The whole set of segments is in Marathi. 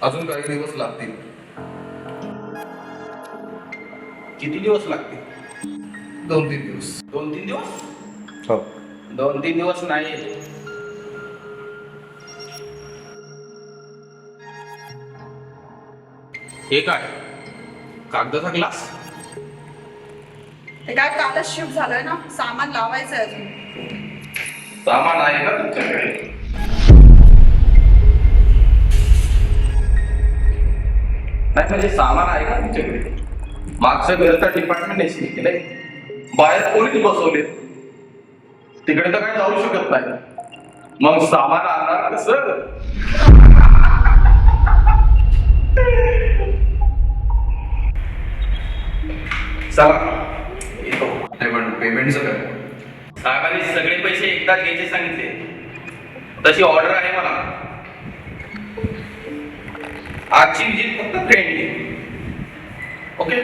अजून काही दिवस लागतील. किती दिवस लागतील? 2-3 दिवस. 2-3 दिवस? हो. 2-3 दिवस नाही. हे काय? कागदाचा ग्लास? ते काय कालच शिफ्ट झालंय ना, सामान लावायचंय अजून. सामान आहे का तुमच्याकडे? नाही म्हणजे सामान आहे का तुमच्याकडे? मागच्या घरचा डिपार्टमेंट एसी केलंय, बाहेर कोणीच बसवले, तिकडे तर काही जाऊ शकत नाही. मग सामान आणणार कसं? चला येतो. नाही पण पेमेंटचं काय? साहेबांनी सगळे पैसे एकदाच घ्यायचे सांगितले, तशी ऑर्डर आहे मला. आजची विजिट फक्त फ्रेंडली. ओके.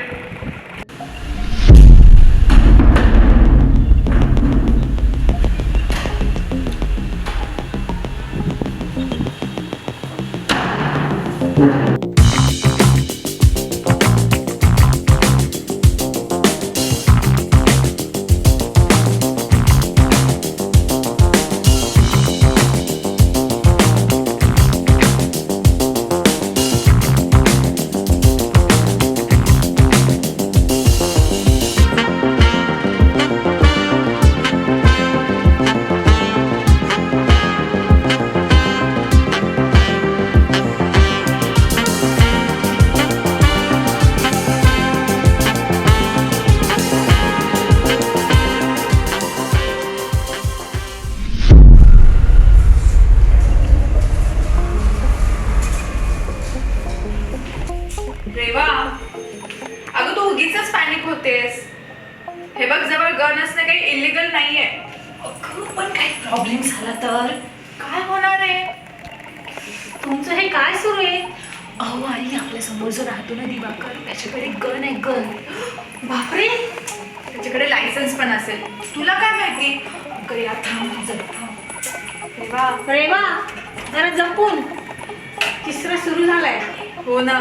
रेवा, अगं तू उगीचच पॅनिक होतेस. हे बघ, जवळ गन असणं काही इलिगल नाहीये. अगं, पण काही प्रॉब्लेम झाला तर काय होणार आहे? तुमचं हे काय सुरू आहे? अहो आई, आपल्या समोर जो राहतो ना दिवाकर, त्याच्याकडे गन आहे, गन. बापरे, त्याच्याकडे लायसन्स पण असेल. तुला काय माहिती? अगं या, थांब जरा थांब. रेवा, रेवा, जरा जपून. तिसरा सुरू झालाय. हो ना.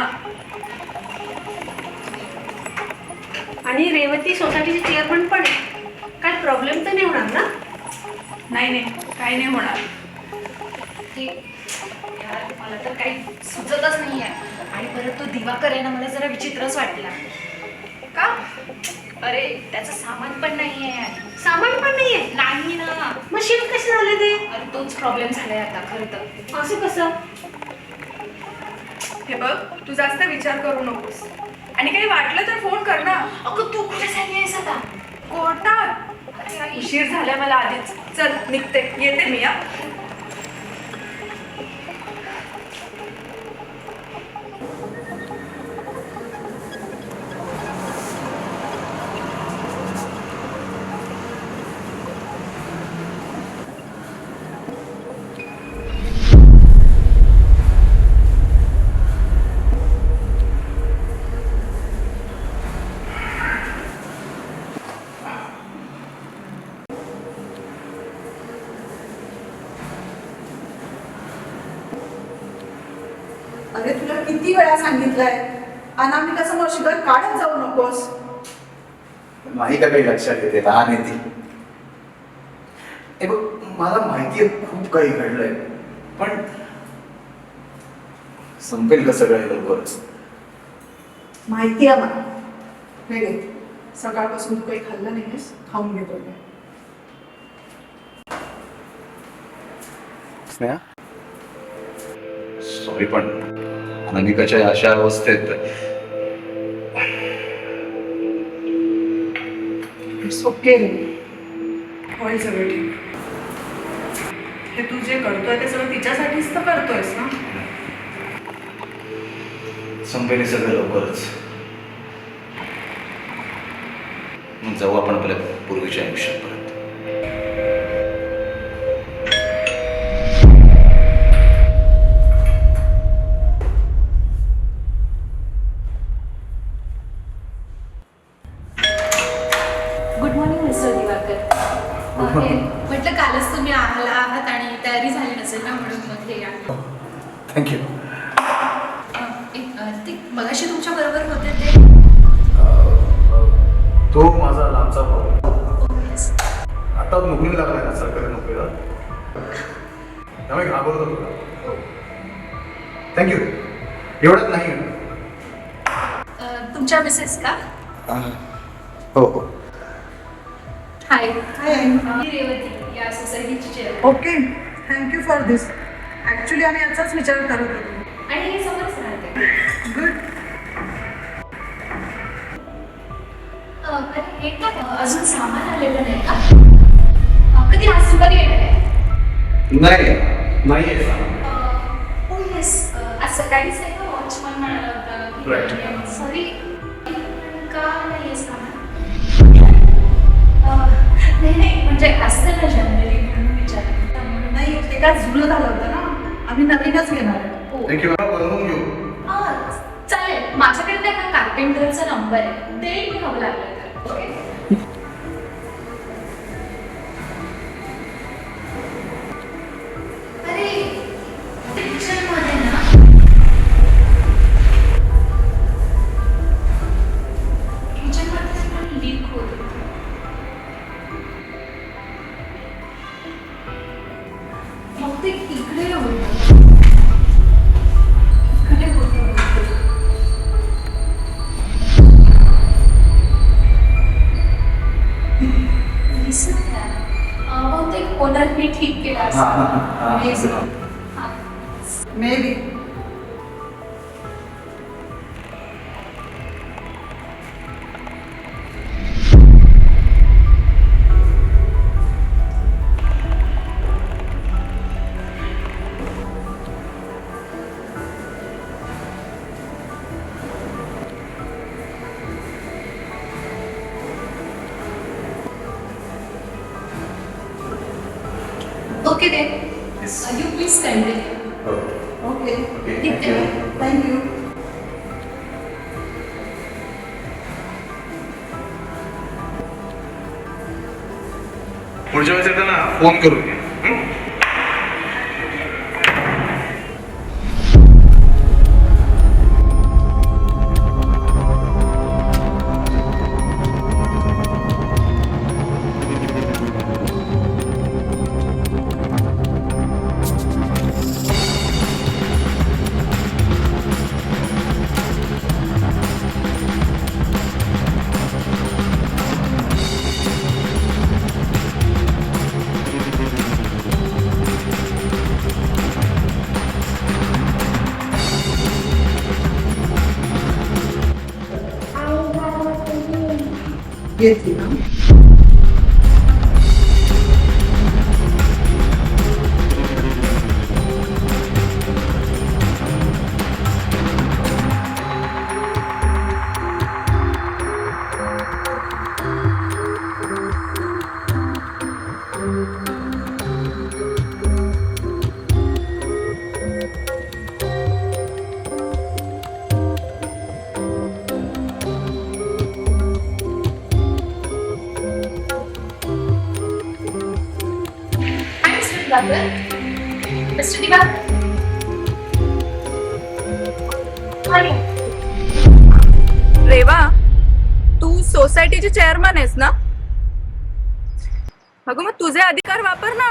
आणि रेवती सोसायटीची चेअरमन पण आहे. काय प्रॉब्लेम तर नाही होणार ना? नाही नाही, काही नाही होणार. ते यार, मला तर काही सुचतच नाही आहे. आणि परत तो दिवाकर आहे ना, मला जरा विचित्रच वाटला. का? अरे, त्याचं सामान पण नाही आहे. सामान पण नाही आहे? नाही ना. मग शिफ्ट कसे झाले ते? अरे, तोच प्रॉब्लेम झालाय आता खरं तर. असं कसं? हे बघ, तू जास्त विचार करू नकोस. आणि काही वाटलं तर फोन कर ना. अगं, तू कुठे झाली आहेस आता? कोर्टात. अरे आई, उशीर झालाय मला आधीच. चल निघते, येते मी. या अरे तुला किती वेळा सांगितलंय, अनामिकासमोर शिगर काढत जाऊ नकोस. नाही का काही लक्षात येते, लहान येते. हे बघ, मला माहिती आहे खूप काही घडलंय, पण संपेल कसं सगळं लवकरच. माहिती आहे मला. हे घे, सकाळपासून तू काही खाल्लं नाहीस, खाऊन घेतो. स्नेहा, सॉरी पण अनामिकाच्या अशा अवस्थेत इट्स ओके रे, होईल सगळं ठीक. हे तू जे करतोय ते सगळं तिच्यासाठीच तर करतोयस ना. संपेल सगळं लवकरच. मग जाऊ आपण आपल्या पूर्वीच्या आयुष्यात परत. Good morning mister Diwakar. म्हटलं कालच तुम्ही आला आहात आणि तयारी झाली नसेल ना, म्हणून मग हे थँक्यू. ते मगाशी तुमच्या बरोबर होते ते तो माझा लांबचा भाऊ Yes. आता नोकरी लागलाय ना सरकारी नोकरीला, त्यामुळे घाबरतो तुला. थँक्यू. एवढंच नाही तुमच्या मिसेस का? हो हो. हाय हाय. मी रेवती, या सोसायटीची chair. Okay, thank you for this. Actually आम्ही याचाच विचार करत होतो. आणि हे समोरच राहते. गुड. अरे हे काय अजून सामान आलेलं नाही का? कधी आज दुपारी येणार आहे? नाही आहे. हो येस, आज सकाळीच आहे का वॉचमन म्हणाला होता Right. सॉरी का नाही आहे सामान? नाही म्हणजे असतं ना जनरली म्हणून विचारलं. नाही, ते काय जुनं झालं होतं ना, आम्ही नवीनच घेणार आहे. हो थँक्यू. बनवून घेऊ. चालेल, माझ्याकडे त्या कार्पेंटरचा नंबर आहे, देईल मी हवं लागलं तर. ओके. अरे किचनमध्ये ना किचनमध्ये लीक होत होतं. मग ते इकडे होतं. इकडे होतं. दिसत नाही. बहुतेक ओनरने ठीक केलं असं. May be. Okay then. You please continue. Okay, ठीक आहे. थँक्यू. पुढच्या वेळेस येताना फोन करून घे. येते ना. Mr. Diva. रेवा, तू सोसायटीची चेअरमन आहेस ना? अगं मग तुझे अधिकार वापर ना.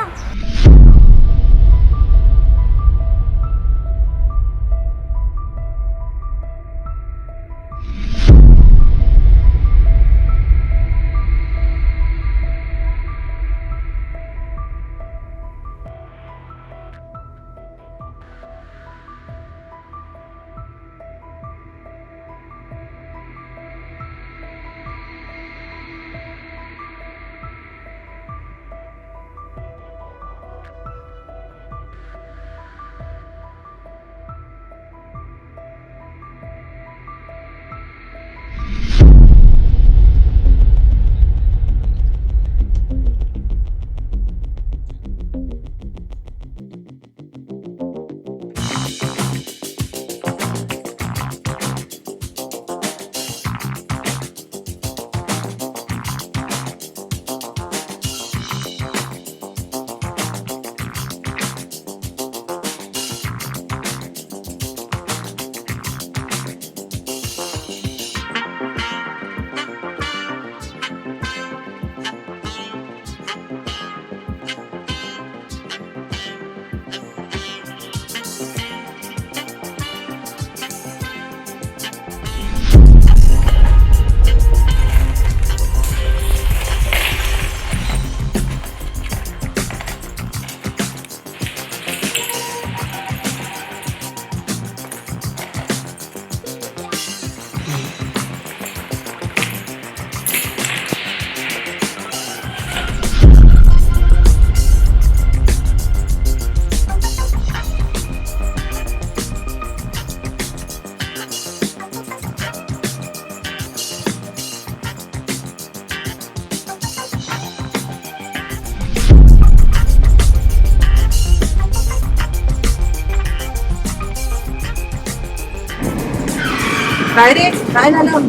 काय रे काय झालं?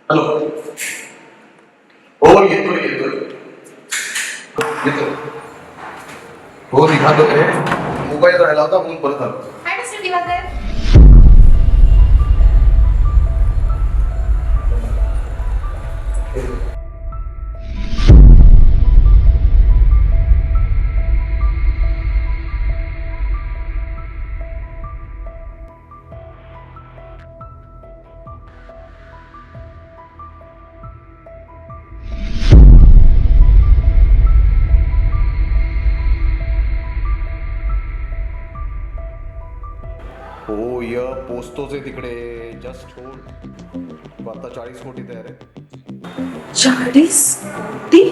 हॅलो. हो येतोय येतोय येतो. हो निघालोय. मोबाईल राहिला होता म्हणून परत आलो. काय मिस्टर दिवाकर? हो य पोचतोच आहे तिकडे. Just hold. आता 40 कोटी तयार आहे. 40 कोटी?